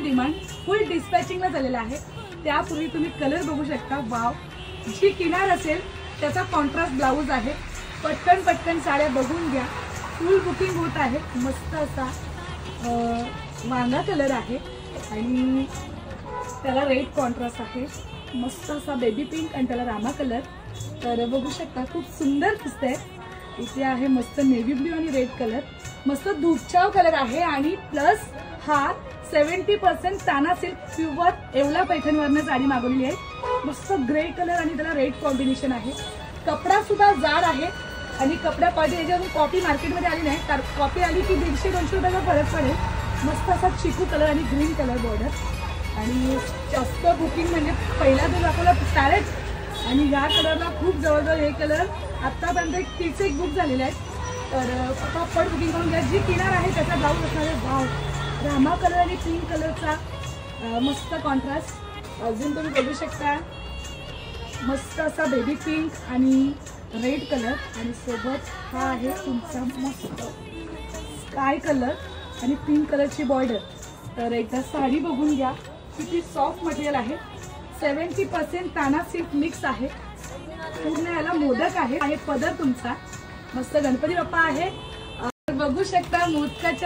Demand फुल डिस्पॅचिंगला झालेला आहे। त्यापूर्वी तुम्ही कलर बघू शकता। वाव, जी किनार असेल त्याचा कॉन्ट्रास्ट ब्लाऊज आहे। पटकन पटकन साड्या बघून घ्या, फुल बुकिंग होत आहे। मस्त असा वांगा कलर आहे आणि त्याला रेड कॉन्ट्रास्ट आहे। मस्त असा बेबी पिंक आणि त्याला रामा कलर। तर बघू शकता खूप सुंदर दिसतंय। इथे आहे मस्त नेव्ही ब्ल्यू आणि रेड कलर, मस्त धूपछाव कलर आहे आणि प्लस हा 70% ताना सिल्क प्युअर येवला पैठणवरनं साडी मागवलेली आहे। मस्त ग्रे कलर आणि त्याला रेड कॉम्बिनेशन आहे। कपडा सुद्धा जाड आहे आणि कपडा क्वालिटी याच्यातून कॉपी मार्केटमध्ये आली नाही, कारण कॉपी आली की 150-200 रुपयाचा फरक पडेल। मस्त असा चिकू कलर आणि ग्रीन कलर बॉर्डर आणि जास्त बुकिंग म्हणजे पहिला जो दाखवला पॅरेट आणि या कलरला खूप जवळजवळ हे कलर आतापर्यंत 30 बुक झालेले आहेत। तर पटपट बुकिंग करून घ्या। जी किनार आहे त्याचा ब्लाऊज असणार आहे। वाव, रामा कलर आणि पिंक कलरचा मस्त कॉन्ट्रास्ट। अजून तुम्ही बघू शकता मस्त असा बेबी पिंक आणि रेड कलर आणि सोबत हा आहे तुमचा मस्त स्काय कलर आणि पिंक कलरची बॉर्डर। तर एकदा साडी बघून घ्या, किती सॉफ्ट मटेरियल आहे। 70% ताना सिल्क मिक्स आहे। पूर्ण याला मोदक आहे पदर तुमचा। मस्त गणपती बाप्पा आहे, बघू शकता मोदकाच्या